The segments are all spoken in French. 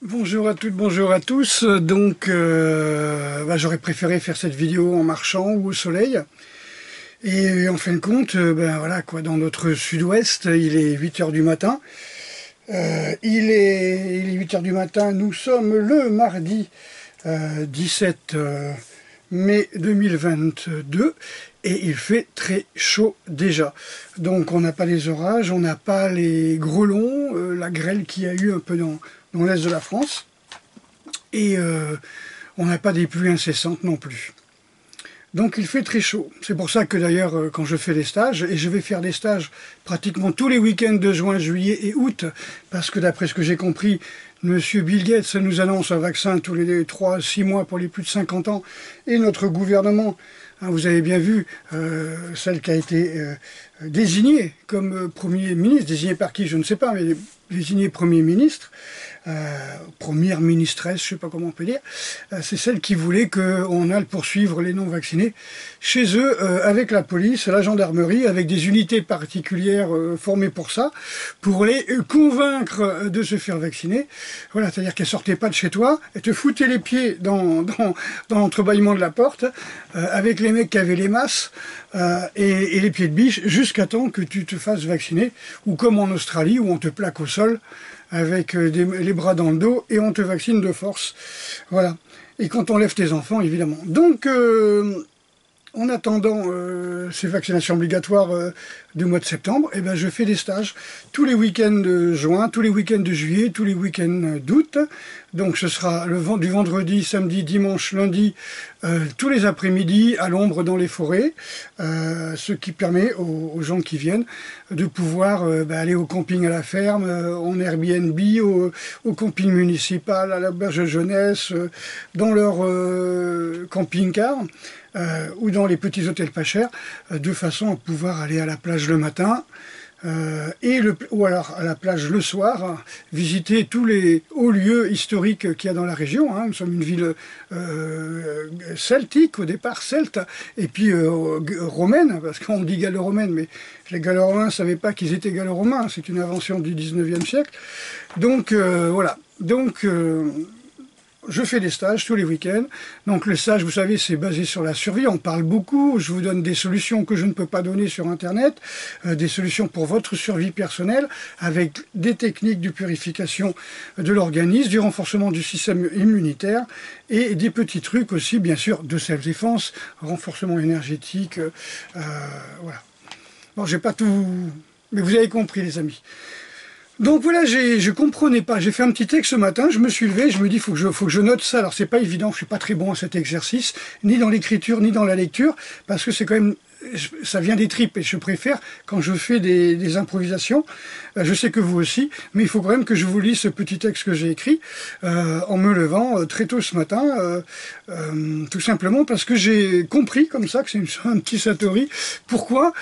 Bonjour à toutes, bonjour à tous. Donc, j'aurais préféré faire cette vidéo en marchant ou au soleil. Et en fin de compte, voilà quoi, dans notre sud-ouest, il est 8 heures du matin. Il est 8 heures du matin, nous sommes le mardi 17 mai 2022 et il fait très chaud déjà. Donc on n'a pas les orages, on n'a pas les grêlons, la grêle qu'il y a eu un peu dans l'est de la France. Et on n'a pas des pluies incessantes non plus. Donc il fait très chaud. C'est pour ça que d'ailleurs quand je fais des stages, et je vais faire des stages pratiquement tous les week-ends de juin, juillet et août, parce que d'après ce que j'ai compris, Monsieur Bill Gates nous annonce un vaccin tous les 3-6 mois pour les plus de 50 ans, et notre gouvernement, hein, vous avez bien vu, celle qui a été désignée comme Premier ministre, désignée par qui je ne sais pas, mais désignée Premier ministre, première ministresse, je ne sais pas comment on peut dire, c'est celle qui voulait qu'on aille poursuivre les non-vaccinés chez eux avec la police, la gendarmerie, avec des unités particulières formées pour ça, pour les convaincre de se faire vacciner. Voilà, c'est-à-dire qu'elle sortait pas de chez toi, elle te foutait les pieds dans l'entrebâillement de la porte, avec les mecs qui avaient les masses et les pieds de biche, jusqu'à temps que tu te fasses vacciner, ou comme en Australie, où on te plaque au sol, avec les bras dans le dos, et on te vaccine de force. Voilà. Et quand on lève tes enfants, évidemment. Donc, en attendant ces vaccinations obligatoires du mois de septembre, eh ben, je fais des stages tous les week-ends de juin, tous les week-ends de juillet, tous les week-ends d'août. Donc ce sera du vendredi, samedi, dimanche, lundi, tous les après-midi à l'ombre dans les forêts, ce qui permet aux gens qui viennent de pouvoir aller au camping à la ferme, en Airbnb, au camping municipal, à l'auberge de jeunesse, dans leur camping-car, ou dans les petits hôtels pas chers, de façon à pouvoir aller à la plage le matin, ou alors à la plage le soir, visiter tous les hauts lieux historiques qu'il y a dans la région. Hein. Nous sommes une ville celtique, au départ celte, et puis romaine, parce qu'on dit gallo-romaine, mais les gallo-romains ne savaient pas qu'ils étaient gallo-romains, c'est une invention du 19e siècle. Donc voilà. Donc je fais des stages tous les week-ends. Donc le stage, vous savez, c'est basé sur la survie. On parle beaucoup. Je vous donne des solutions que je ne peux pas donner sur Internet, des solutions pour votre survie personnelle, avec des techniques de purification de l'organisme, du renforcement du système immunitaire et des petits trucs aussi, bien sûr, de self-défense, renforcement énergétique. Voilà. Bon, j'ai pas tout, mais vous avez compris, les amis. Donc voilà, je comprenais pas. J'ai fait un petit texte ce matin, je me suis levé, je me dis faut que je note ça. Alors c'est pas évident, je suis pas très bon à cet exercice, ni dans l'écriture, ni dans la lecture, parce que c'est quand même, ça vient des tripes et je préfère quand je fais des improvisations. Je sais que vous aussi, mais il faut quand même que je vous lise ce petit texte que j'ai écrit en me levant très tôt ce matin, tout simplement parce que j'ai compris comme ça que c'est un petit satori. Pourquoi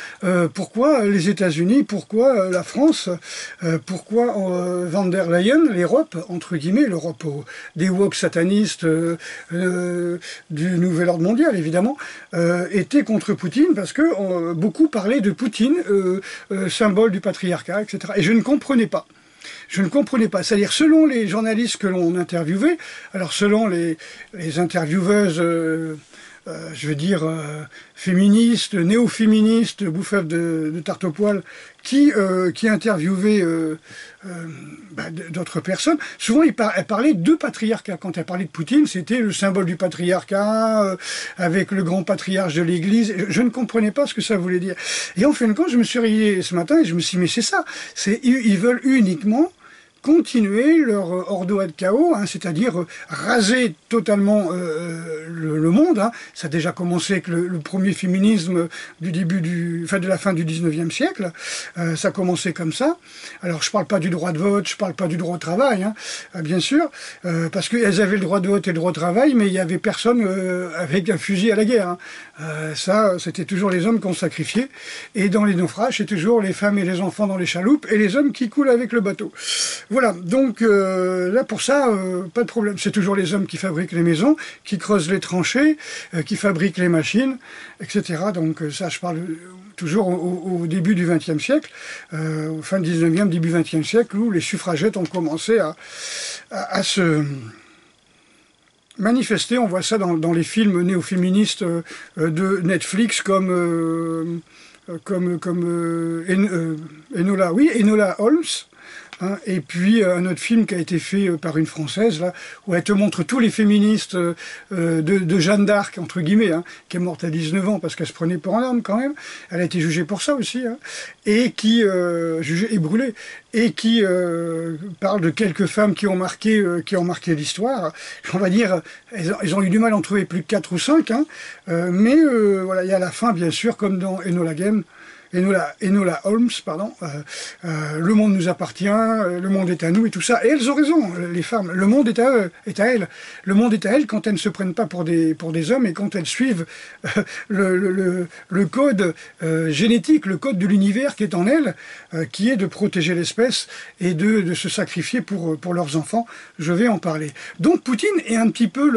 les États-Unis, pourquoi la France, pourquoi Van der Leyen, l'Europe, entre guillemets, l'Europe des woke satanistes du nouvel ordre mondial, évidemment, était contre Poutine, parce que beaucoup parlaient de Poutine, symbole du patriarcat, etc. Et je ne comprenais pas. Je ne comprenais pas. C'est-à-dire, selon les journalistes que l'on interviewait, alors selon les intervieweuses, je veux dire, féministes, néo-féministes, bouffeuves de tarte au poil, qui interviewaient d'autres personnes, souvent elle parlait de patriarcat. Quand elle parlait de Poutine, c'était le symbole du patriarcat, avec le grand patriarche de l'Église. Je ne comprenais pas ce que ça voulait dire. Et en fin de compte, je me suis réveillé ce matin et je me suis dit, mais c'est ça. Ils veulent uniquement continuer leur ordo ad chaos, hein, c'est-à-dire raser totalement le monde. Hein. Ça a déjà commencé avec le premier féminisme de la fin du 19e siècle. Ça a commencé comme ça. Alors je parle pas du droit de vote, je parle pas du droit au travail, hein, bien sûr, parce qu'elles avaient le droit de vote et le droit au travail, mais il y avait personne avec un fusil à la guerre. Hein. Ça, c'était toujours les hommes qu'on sacrifiait. Et dans les naufrages, c'est toujours les femmes et les enfants dans les chaloupes et les hommes qui coulent avec le bateau. Voilà, donc là pour ça, pas de problème. C'est toujours les hommes qui fabriquent les maisons, qui creusent les tranchées, qui fabriquent les machines, etc. Donc ça, je parle toujours au début du XXe siècle, fin du XIXe, début XXe siècle, où les suffragettes ont commencé à se manifester. On voit ça dans les films néo-féministes de Netflix comme Enola Holmes. Hein, et puis un autre film qui a été fait par une Française, là, où elle te montre tous les féministes de Jeanne d'Arc, entre guillemets, hein, qui est morte à 19 ans parce qu'elle se prenait pour un homme quand même. Elle a été jugée pour ça aussi, hein, et qui, jugée et brûlée, et qui parle de quelques femmes qui ont marqué l'histoire. On va dire, elles ont eu du mal à en trouver plus de 4 ou 5, hein, mais voilà, il y a la fin, bien sûr, comme dans Enola Holmes, pardon, le monde nous appartient, le monde est à nous et tout ça. Et elles ont raison, les femmes. Le monde est à eux, est à elles. Le monde est à elles quand elles ne se prennent pas pour des hommes et quand elles suivent le code génétique, le code de l'univers qui est en elles, qui est de protéger l'espèce et de se sacrifier pour leurs enfants. Je vais en parler. Donc Poutine est un petit peu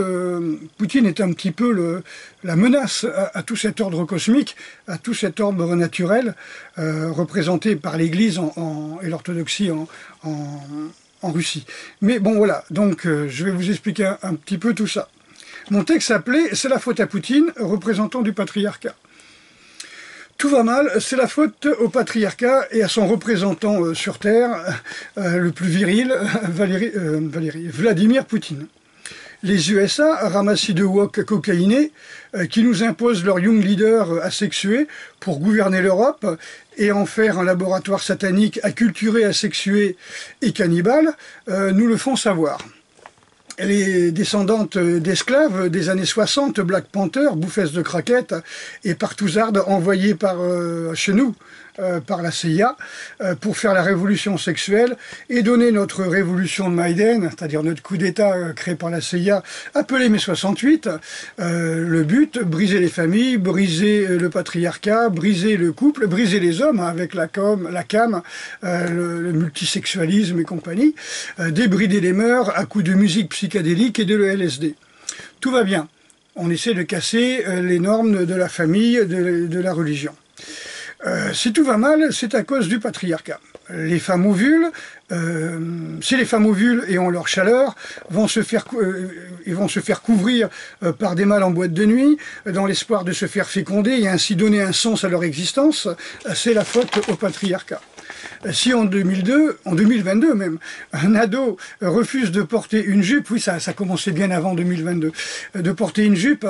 la menace à tout cet ordre cosmique, à tout cet ordre naturel, représenté par l'Église et l'orthodoxie en Russie. Mais bon voilà, donc je vais vous expliquer un petit peu tout ça. Mon texte s'appelait « C'est la faute à Poutine, représentant du patriarcat ». Tout va mal, c'est la faute au patriarcat et à son représentant sur Terre, le plus viril, Vladimir Poutine. Les USA, ramassis de wok cocaïnés, qui nous imposent leur young leader asexué pour gouverner l'Europe et en faire un laboratoire satanique acculturé, asexué et cannibale, nous le font savoir. Les descendantes d'esclaves des années 60, Black Panther, bouffesses de craquettes et partouzardes envoyées chez nous par la CIA pour faire la révolution sexuelle et donner notre révolution de Maïden, c'est-à-dire notre coup d'État créé par la CIA, appelé mai 68. Le but, briser les familles, briser le patriarcat, briser le couple, briser les hommes avec la cam, le multisexualisme et compagnie, débrider les mœurs à coups de musique psychédélique et de LSD. Tout va bien. On essaie de casser les normes de la famille, de la religion. Si tout va mal, c'est à cause du patriarcat. Les femmes ovules, si les femmes ovules et ont leur chaleur, vont se faire couvrir par des mâles en boîte de nuit, dans l'espoir de se faire féconder et ainsi donner un sens à leur existence, c'est la faute au patriarcat. Si en 2022 même, un ado refuse de porter une jupe, oui ça commençait bien avant 2022, de porter une jupe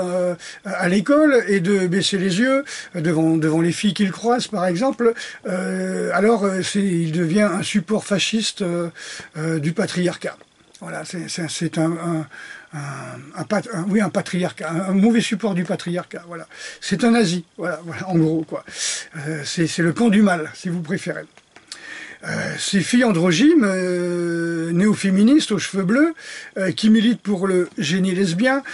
à l'école et de baisser les yeux devant les filles qu'il croise par exemple, alors il devient un support fasciste du patriarcat. Voilà, c'est un patriarcat, un mauvais support du patriarcat. Voilà, c'est un nazi. Voilà, en gros quoi. C'est le camp du mal, si vous préférez. Ces filles androgynes, néo-féministes aux cheveux bleus, qui militent pour le génie lesbien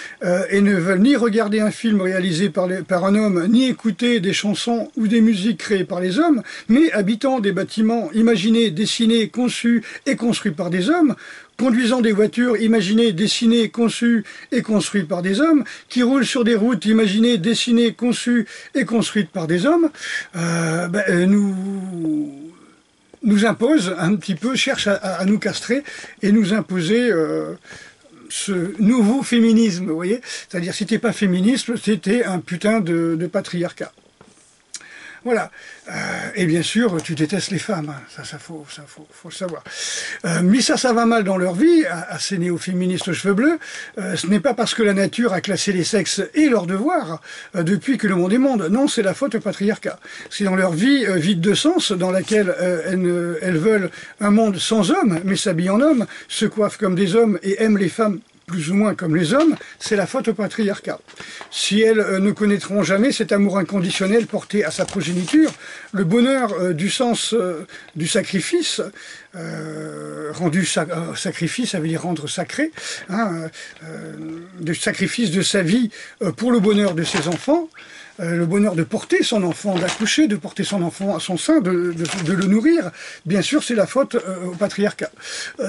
et ne veulent ni regarder un film réalisé par un homme, ni écouter des chansons ou des musiques créées par les hommes, mais habitant des bâtiments imaginés, dessinés, conçus et construits par des hommes, conduisant des voitures imaginées, dessinées, conçues et construites par des hommes, qui roulent sur des routes imaginées, dessinées, conçues et construites par des hommes, nous impose un petit peu, cherche à nous castrer et nous imposer ce nouveau féminisme, vous voyez. C'est-à-dire, si t'es pas féministe, c'était un putain de patriarcat. Voilà. Et bien sûr, tu détestes les femmes. Ça faut le savoir. Mais ça va mal dans leur vie, à ces néo-féministes aux cheveux bleus. Ce n'est pas parce que la nature a classé les sexes et leurs devoirs depuis que le monde est monde. Non, c'est la faute au patriarcat. C'est dans leur vie vide de sens, dans laquelle elles veulent un monde sans hommes, mais s'habillent en hommes, se coiffent comme des hommes et aiment les femmes plus ou moins comme les hommes, c'est la faute au patriarcat. Si elles ne connaîtront jamais cet amour inconditionnel porté à sa progéniture, le bonheur du sens du sacrifice, sacrifice, ça veut dire rendre sacré, hein, du sacrifice de sa vie pour le bonheur de ses enfants, le bonheur de porter son enfant, d'accoucher, de porter son enfant à son sein, de le nourrir, bien sûr c'est la faute au patriarcat.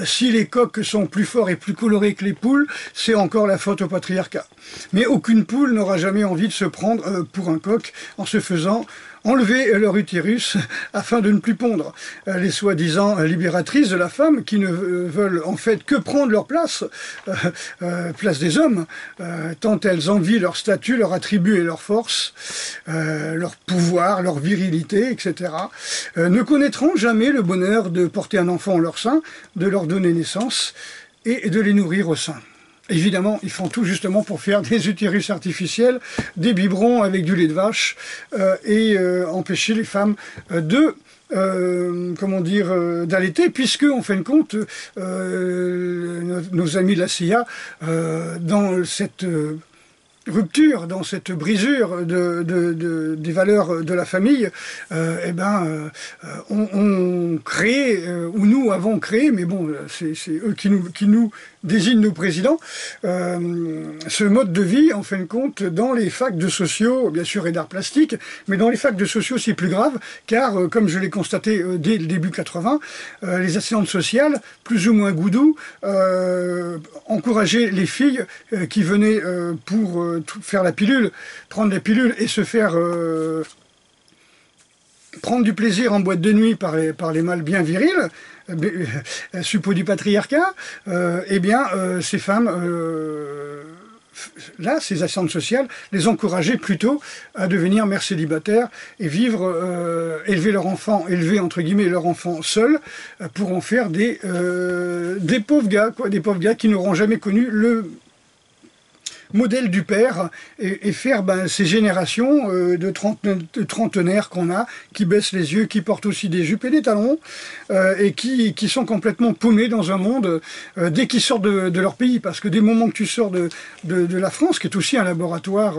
Si les coqs sont plus forts et plus colorés que les poules, c'est encore la faute au patriarcat. Mais aucune poule n'aura jamais envie de se prendre pour un coq en se faisant enlever leur utérus afin de ne plus pondre. Les soi-disant libératrices de la femme qui ne veulent en fait que prendre leur place, place des hommes, tant elles envient leur statut, leur attribut et leur force, leur pouvoir, leur virilité, etc., ne connaîtront jamais le bonheur de porter un enfant en leur sein, de leur donner naissance et de les nourrir au sein. Évidemment, ils font tout justement pour faire des utérus artificiels, des biberons avec du lait de vache et empêcher les femmes de comment dire, d'allaiter, puisque, en fin de compte, nos amis de la CIA, dans cette rupture, dans cette brisure des valeurs de la famille, on crée, ou nous avons créé, mais bon, c'est eux qui nous désignent nos présidents, ce mode de vie, en fin de compte, dans les facs de sociaux, bien sûr, et d'art plastique, mais dans les facs de sociaux, c'est plus grave, car, comme je l'ai constaté dès le début 80, les assistantes sociales, plus ou moins goudou, encourageaient les filles qui venaient pour faire la pilule, prendre la pilule et se faire prendre du plaisir en boîte de nuit par les mâles bien virils, suppôts du patriarcat, ces femmes, là, ces assistantes sociales, les encourageaient plutôt à devenir mères célibataires et vivre, élever leur enfant, élever entre guillemets leur enfant seul, pour en faire des pauvres gars, quoi, des pauvres gars qui n'auront jamais connu le modèle du père et faire ces générations de trentenaires qu'on a, qui baissent les yeux, qui portent aussi des jupes et des talons, et qui sont complètement paumés dans un monde dès qu'ils sortent de leur pays. Parce que dès le moment que tu sors de la France, qui est aussi un laboratoire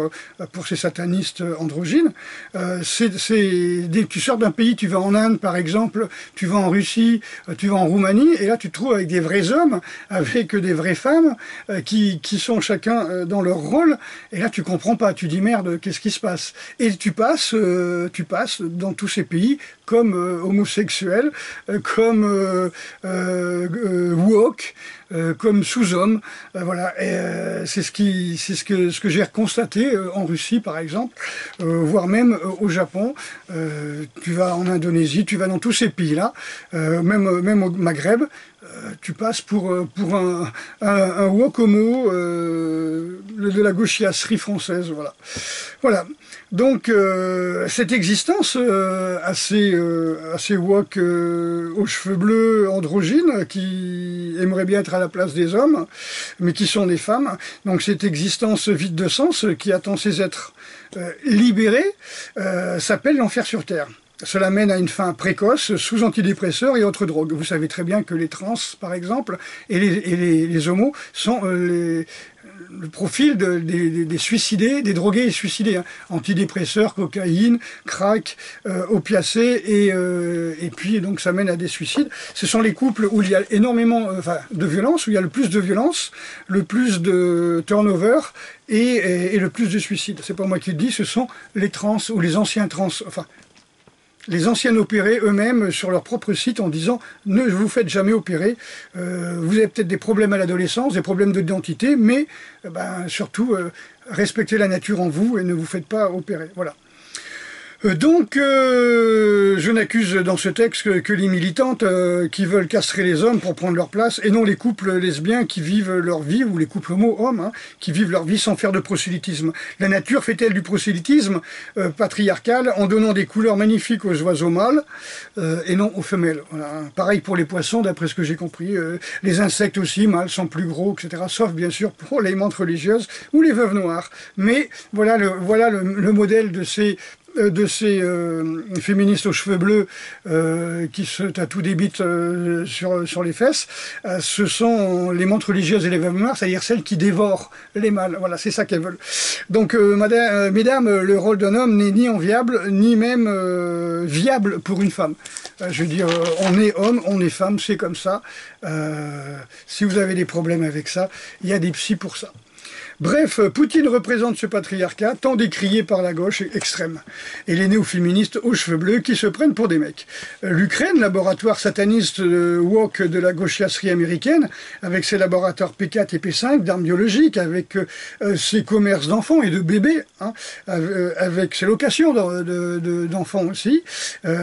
pour ces satanistes androgynes, dès que tu sors d'un pays, tu vas en Inde par exemple, tu vas en Russie, tu vas en Roumanie, et là tu te trouves avec des vrais hommes, avec des vraies femmes, qui sont chacun dans leur rôle, et là tu comprends pas, tu dis merde, qu'est-ce qui se passe? Et tu passes dans tous ces pays comme homosexuel, comme woke, comme sous-homme, voilà. C'est ce que j'ai constaté en Russie par exemple, voire même au Japon. Tu vas en Indonésie, tu vas dans tous ces pays-là, même au Maghreb. Tu passes pour un wok homo de la gauchiasserie française, voilà. Voilà. Donc cette existence assez wok aux cheveux bleus androgynes qui aimeraient bien être à la place des hommes, mais qui sont des femmes. Donc cette existence vide de sens qui attend ces êtres libérés s'appelle l'enfer sur terre. Cela mène à une fin précoce sous antidépresseurs et autres drogues. Vous savez très bien que les trans, par exemple, et les homos sont le profil des suicidés, des drogués et suicidés. Hein. Antidépresseurs, cocaïne, crack, opiacés, et puis donc ça mène à des suicides. Ce sont les couples où il y a énormément de violence, où il y a le plus de violence, le plus de turnover, et le plus de suicides. C'est pas moi qui le dis, ce sont les trans ou les anciens trans, enfin les anciens opérés eux-mêmes sur leur propre site en disant « Ne vous faites jamais opérer, vous avez peut-être des problèmes à l'adolescence, des problèmes d'identité, mais surtout respectez la nature en vous et ne vous faites pas opérer. » Voilà. Donc, je n'accuse dans ce texte que les militantes qui veulent castrer les hommes pour prendre leur place, et non les couples lesbiens qui vivent leur vie, ou les couples homo-hommes, hein, qui vivent leur vie sans faire de prosélytisme. La nature fait-elle du prosélytisme patriarcal en donnant des couleurs magnifiques aux oiseaux mâles et non aux femelles. Voilà. Pareil pour les poissons, d'après ce que j'ai compris. Les insectes aussi, mâles sont plus gros, etc. Sauf bien sûr pour les mantes religieuses ou les veuves noires. Mais voilà le modèle de ces féministes aux cheveux bleus qui se tatouent des bites sur les fesses, ce sont les mantes religieuses et les veuves noires, c'est-à-dire celles qui dévorent les mâles. Voilà, c'est ça qu'elles veulent. Donc, mesdames, le rôle d'un homme n'est ni enviable, ni même viable pour une femme. Je veux dire, on est homme, on est femme, c'est comme ça. Si vous avez des problèmes avec ça, il y a des psys pour ça. Bref, Poutine représente ce patriarcat tant décrié par la gauche extrême et les néo-féministes aux cheveux bleus qui se prennent pour des mecs. L'Ukraine, laboratoire sataniste woke de la gauchiasserie américaine, avec ses laboratoires P4 et P5 d'armes biologiques, avec ses commerces d'enfants et de bébés, hein, avec ses locations d'enfants aussi,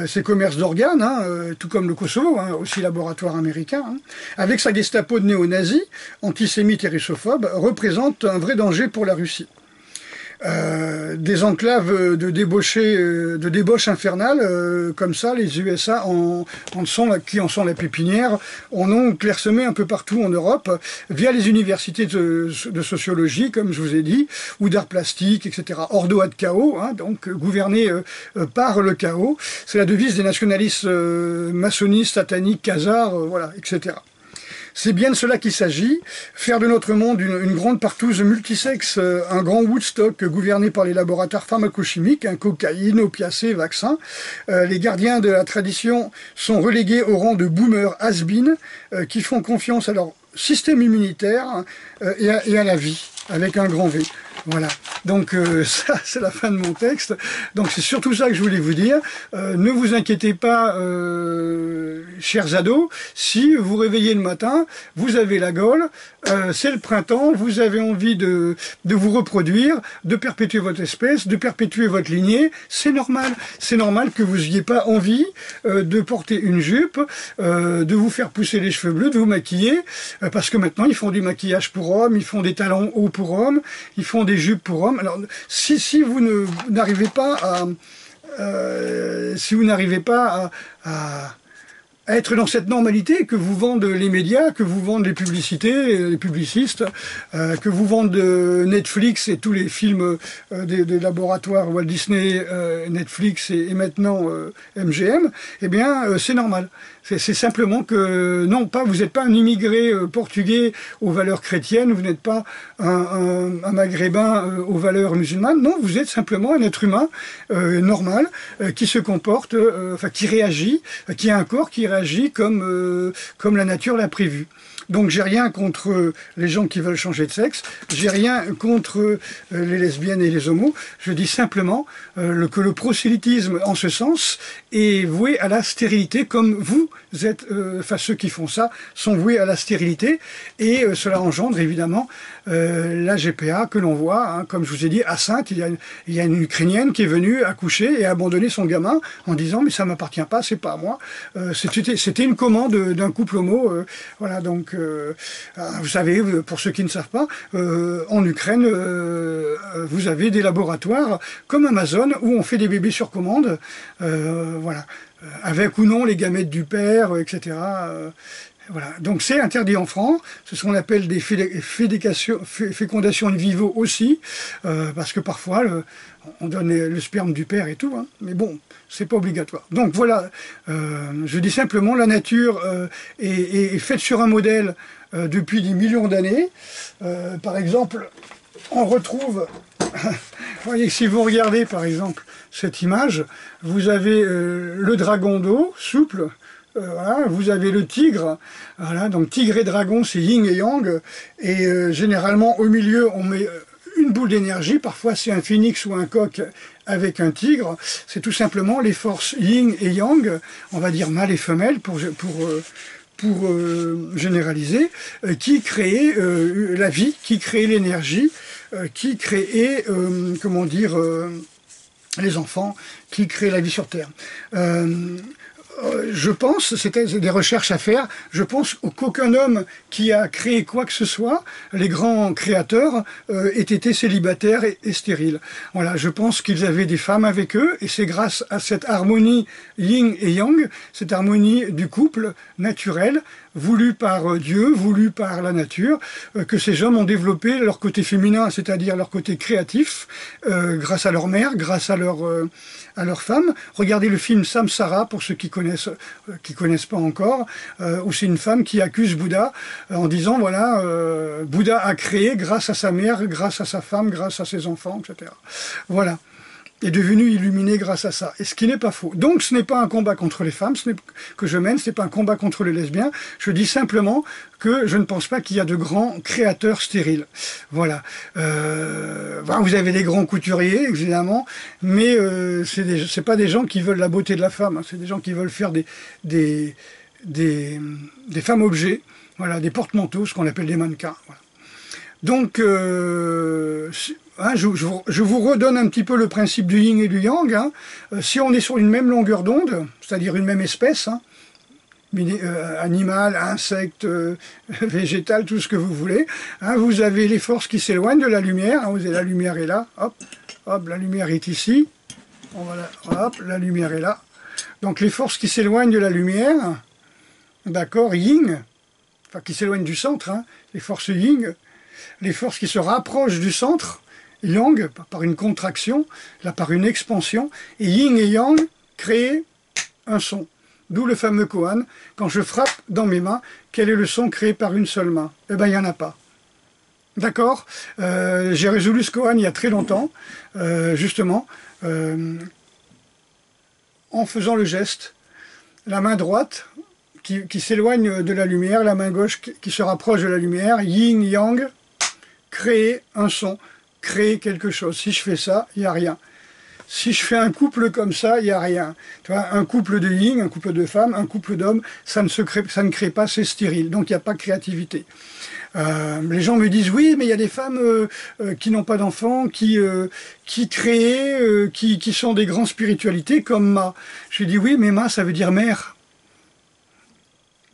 ses commerces d'organes, hein, tout comme le Kosovo, hein, aussi laboratoire américain, hein, avec sa Gestapo de néo-nazis, antisémites et russophobes, représente un vrai danger pour la Russie. Des enclaves de débauche infernale, comme ça, les USA qui en sont la pépinière, en ont clairsemé un peu partout en Europe, via les universités de sociologie, comme je vous ai dit, ou d'art plastique, etc. Ordo ad chaos, hein, donc gouverné par le chaos. C'est la devise des nationalistes maçonnistes, sataniques, khazars, voilà, etc. C'est bien de cela qu'il s'agit, faire de notre monde une grande partouze multisexe, un grand Woodstock gouverné par les laboratoires pharmacochimiques, cocaïne, opiacés, vaccins. Les gardiens de la tradition sont relégués au rang de boomers has-been qui font confiance à leur système immunitaire et à la vie, avec un grand V. Voilà, donc ça c'est la fin de mon texte, donc c'est surtout ça que je voulais vous dire. Ne vous inquiétez pas, chers ados, si vous réveillez le matin, vous avez la gaule, c'est le printemps, vous avez envie de vous reproduire, de perpétuer votre espèce, de perpétuer votre lignée, c'est normal que vous n'ayez pas envie de porter une jupe, de vous faire pousser les cheveux bleus, de vous maquiller, parce que maintenant ils font du maquillage pour hommes, ils font des talons hauts pour hommes, ils font des jupes pour hommes. Alors, si vous n'arrivez pas à être dans cette normalité que vous vendent les médias, que vous vendent les publicités, les publicistes, que vous vendent Netflix et tous les films des laboratoires Walt Disney, Netflix et maintenant MGM, eh bien c'est normal. C'est simplement que, non, vous n'êtes pas un immigré portugais aux valeurs chrétiennes, vous n'êtes pas un maghrébin aux valeurs musulmanes, non, vous êtes simplement un être humain normal, qui se comporte, qui réagit, qui a un corps qui réagit comme la nature l'a prévu. Donc j'ai rien contre les gens qui veulent changer de sexe, j'ai rien contre les lesbiennes et les homos, je dis simplement que le prosélytisme en ce sens est voué à la stérilité, comme vous êtes, ceux qui font ça, sont voués à la stérilité, et cela engendre évidemment la GPA que l'on voit, hein, comme je vous ai dit, à Sainte, il y a une Ukrainienne qui est venue accoucher et abandonner son gamin en disant mais ça m'appartient pas, c'est pas à moi, c'était une commande d'un couple homo, voilà, donc vous savez, pour ceux qui ne savent pas, en Ukraine, vous avez des laboratoires comme Amazon où on fait des bébés sur commande, voilà, avec ou non les gamètes du père, etc. Voilà. Donc c'est interdit en France, c'est ce qu'on appelle des fécondations in vivo aussi, parce que parfois on donne le sperme du père et tout, hein, mais bon, c'est pas obligatoire. Donc voilà, je dis simplement, la nature est faite sur un modèle depuis des millions d'années. Par exemple, on retrouve, vous voyez, si vous regardez par exemple cette image, vous avez le dragon d'eau, souple, voilà, vous avez le tigre, voilà, donc tigre et dragon c'est yin et yang, et généralement au milieu on met une boule d'énergie, parfois c'est un phénix ou un coq avec un tigre, c'est tout simplement les forces yin et yang, on va dire mâle et femelle pour généraliser, qui créent la vie, qui créent l'énergie, qui créent, comment dire, les enfants, qui créent la vie sur Terre. Je pense, c'était des recherches à faire, je pense qu'aucun homme qui a créé quoi que ce soit, les grands créateurs, ait été célibataire et stérile. Voilà, je pense qu'ils avaient des femmes avec eux, et c'est grâce à cette harmonie yin et yang, cette harmonie du couple naturel, voulu par Dieu, voulu par la nature, que ces hommes ont développé leur côté féminin, c'est-à-dire leur côté créatif, grâce à leur mère, grâce à leur femme. Regardez le film Samsara, pour ceux qui connaissent pas encore, où c'est une femme qui accuse Bouddha en disant, voilà, Bouddha a créé grâce à sa mère, grâce à sa femme, grâce à ses enfants, etc. Voilà. est devenu illuminé grâce à ça, et ce qui n'est pas faux. Donc ce n'est pas un combat contre les femmes que je mène, ce n'est pas un combat contre les lesbiens, je dis simplement que je ne pense pas qu'il y a de grands créateurs stériles. Voilà. Vous avez des grands couturiers, évidemment, mais c'est pas des gens qui veulent la beauté de la femme, hein, c'est des gens qui veulent faire des femmes objets, voilà, des porte-manteaux, ce qu'on appelle des mannequins. Voilà. Donc, je vous redonne un petit peu le principe du yin et du yang. Hein. Si on est sur une même longueur d'onde, c'est-à-dire une même espèce, hein, animal, insecte, végétal, tout ce que vous voulez, hein, vous avez les forces qui s'éloignent de la lumière. Hein, vous avez la lumière est là, hop, hop, la lumière est ici. Hop, la lumière est là. Donc les forces qui s'éloignent de la lumière, d'accord, yin, enfin qui s'éloignent du centre, hein, les forces yin, les forces qui se rapprochent du centre, yang, par une contraction, là par une expansion, et yin et yang créent un son. D'où le fameux koan, quand je frappe dans mes mains, quel est le son créé par une seule main? Eh bien, il n'y en a pas. D'accord. J'ai résolu ce koan il y a très longtemps, justement, en faisant le geste, la main droite qui s'éloigne de la lumière, la main gauche qui se rapproche de la lumière, yin, yang, créer un son, créer quelque chose. Si je fais ça, il n'y a rien. Si je fais un couple comme ça, il n'y a rien. Tu vois, un couple de yin, un couple de femmes, un couple d'hommes, ça ne crée pas, c'est stérile. Donc il n'y a pas de créativité. Les gens me disent, oui, mais il y a des femmes qui n'ont pas d'enfants, qui créent, qui sont des grandes spiritualités, comme Ma. Je dis, oui, mais Ma, ça veut dire mère.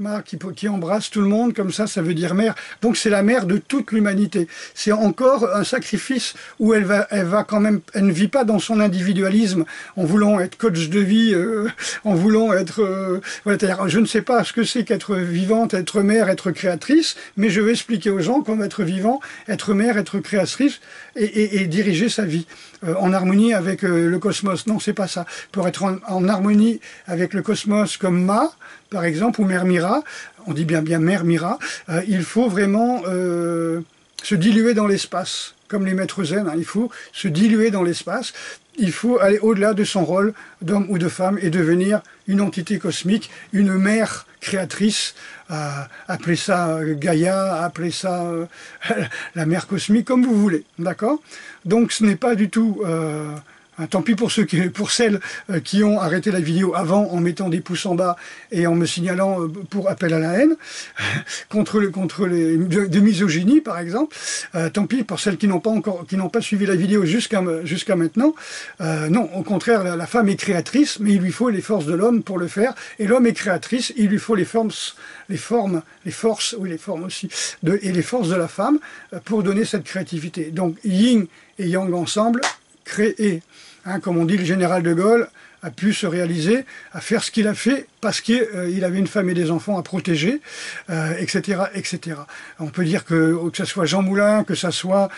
Ma qui embrasse tout le monde, comme ça veut dire mère. Donc c'est la mère de toute l'humanité. C'est encore un sacrifice où elle va quand même, elle ne vit pas dans son individualisme, en voulant être coach de vie, en voulant être... voilà, c'est-à-dire, je ne sais pas ce que c'est qu'être vivante, être mère, être créatrice, mais je vais expliquer aux gens comment être vivant, être mère, être créatrice et diriger sa vie en harmonie avec le cosmos. Non, c'est pas ça. Pour être en harmonie avec le cosmos comme Ma, par exemple, ou Mère Mira, on dit bien Mère Mira, il faut vraiment se diluer dans l'espace, comme les maîtres zen, hein, il faut se diluer dans l'espace, il faut aller au-delà de son rôle d'homme ou de femme et devenir une entité cosmique, une mère créatrice, appelez ça Gaïa, appelez ça la mère cosmique, comme vous voulez, d'accord? Donc ce n'est pas du tout... tant pis pour celles qui ont arrêté la vidéo avant en mettant des pouces en bas et en me signalant pour appel à la haine contre de misogynie par exemple. Tant pis pour celles qui n'ont pas suivi la vidéo jusqu'à maintenant. Non, au contraire, la femme est créatrice, mais il lui faut les forces de l'homme pour le faire. Et l'homme est créatrice, il lui faut les forces aussi, et les forces de la femme pour donner cette créativité. Donc yin et yang ensemble, créer. Hein, comme on dit, le général de Gaulle a pu se réaliser, à faire ce qu'il a fait parce qu'il avait une femme et des enfants à protéger, etc., etc. On peut dire que ce soit Jean Moulin, que ce soit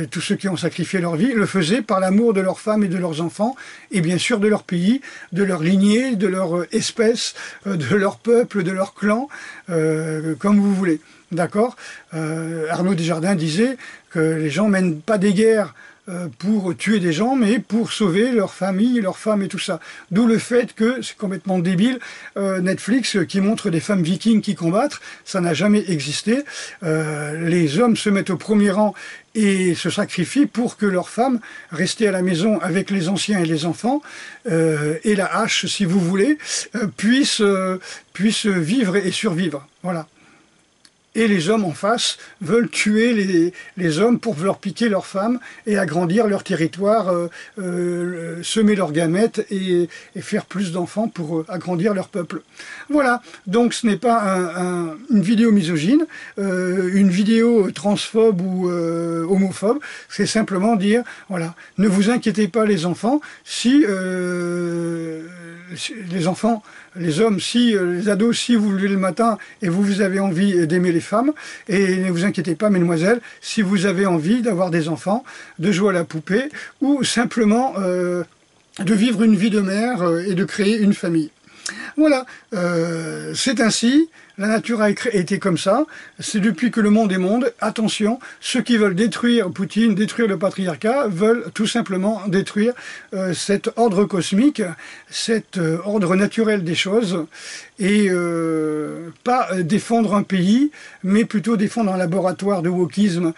tous ceux qui ont sacrifié leur vie, le faisaient par l'amour de leurs femmes et de leurs enfants, et bien sûr de leur pays, de leur lignée, de leur espèce, de leur peuple, de leur clan, comme vous voulez. D'accord. Arnaud Desjardins disait que les gens mènent pas des guerres pour tuer des gens, mais pour sauver leur famille, leurs femmes et tout ça. D'où le fait que, c'est complètement débile, Netflix qui montre des femmes vikings qui combattent, ça n'a jamais existé. Les hommes se mettent au premier rang et se sacrifient pour que leurs femmes, restées à la maison avec les anciens et les enfants, et la hache, si vous voulez, puissent vivre et survivre. Voilà. Et les hommes en face veulent tuer les hommes pour leur piquer leurs femmes et agrandir leur territoire, semer leurs gamètes et faire plus d'enfants pour agrandir leur peuple. Voilà, donc ce n'est pas une vidéo misogyne, une vidéo transphobe ou homophobe, c'est simplement dire, voilà, ne vous inquiétez pas les enfants, si les enfants, les hommes, les ados, si vous vous levez le matin et vous avez envie d'aimer les femmes, et ne vous inquiétez pas, mesdemoiselles, si vous avez envie d'avoir des enfants, de jouer à la poupée, ou simplement de vivre une vie de mère et de créer une famille. Voilà, c'est ainsi. la nature a été comme ça, c'est depuis que le monde est monde. Attention, ceux qui veulent détruire Poutine, détruire le patriarcat, veulent tout simplement détruire cet ordre cosmique, cet ordre naturel des choses, et pas défendre un pays, mais plutôt défendre un laboratoire de wokisme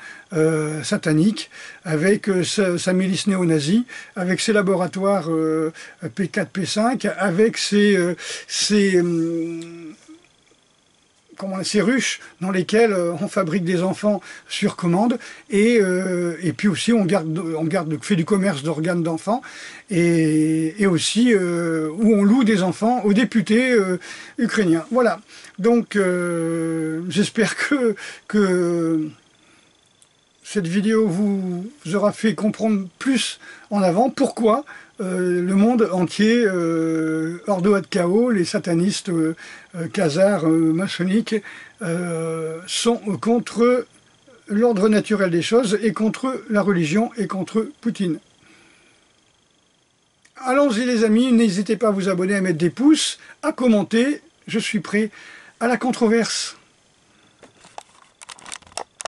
satanique, avec sa milice néo-nazie, avec ses laboratoires P4, P5, avec ces ruches dans lesquelles on fabrique des enfants sur commande, et puis aussi on fait du commerce d'organes d'enfants, et aussi où on loue des enfants aux députés ukrainiens. Voilà, donc j'espère que cette vidéo vous aura fait comprendre plus en avant pourquoi le monde entier, Ordo ad Chaos, les satanistes khazars maçonniques, sont contre l'ordre naturel des choses et contre la religion et contre Poutine. Allons-y les amis, n'hésitez pas à vous abonner, à mettre des pouces, à commenter, je suis prêt à la controverse.